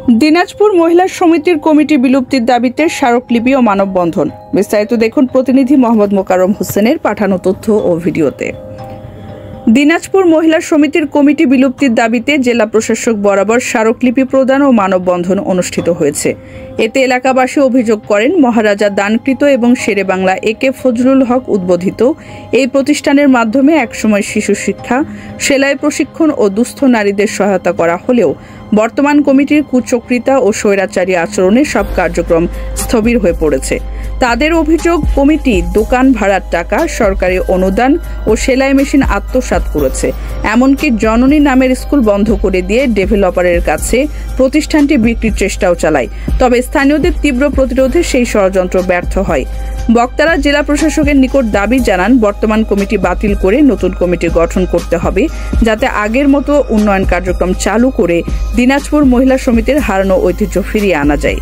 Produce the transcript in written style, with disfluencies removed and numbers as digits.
দিনাজপুর মহিলা সমিতির কমিটি বিলুপ্তির দাবিতে স্মারকলিপি ও মানববন্ধন। বিস্তারিত দেখুন প্রতিনিধি মোহাম্মদ মোকাররম হোসেনের পাঠানো তথ্য ও ভিডিওতে। দিনাজপুর মহিলা সমিতির কমিটি বিলুপ্তির দাবিতে জেলা প্রশাসক বরাবর স্মারকলিপি প্রদান ও মানববন্ধন অনুষ্ঠিত হয়েছে। এতে এলাকাবাসী অভিযোগ করেন, মহারাজা দানকৃত এবং শেরেবাংলা একে ফজলুল হক উদ্বোধিত এই প্রতিষ্ঠানের মাধ্যমে একসময় শিশু শিক্ষা, সেলাই প্রশিক্ষণ ও দুস্থ নারীদের সহায়তা করা হলেও বর্তমান কমিটির কুচক্রিতা ও স্বৈরাচারী আচরণে সব কার্যক্রম স্থবির হয়ে পড়েছে। তাদের অভিযোগ, কমিটি দোকান ভাড়ার টাকা, সরকারি অনুদান ও সেলাই মেশিন আত্মসাৎ করেছে। এমনকি জননী নামের স্কুল বন্ধ করে দিয়ে ডেভেলপারের কাছে প্রতিষ্ঠানটি বিক্রির চেষ্টাও চালায়। তবে স্থানীয়দের তীব্র প্রতিরোধে সেই ষড়যন্ত্র ব্যর্থ হয়। বক্তারা জেলা প্রশাসকের নিকট দাবি জানান, বর্তমান কমিটি বাতিল করে নতুন কমিটি গঠন করতে হবে, যাতে আগের মতো উন্নয়ন কার্যক্রম চালু করে দিনাজপুর মহিলা সমিতির হারানো ঐতিহ্য ফিরিয়ে আনা যায়।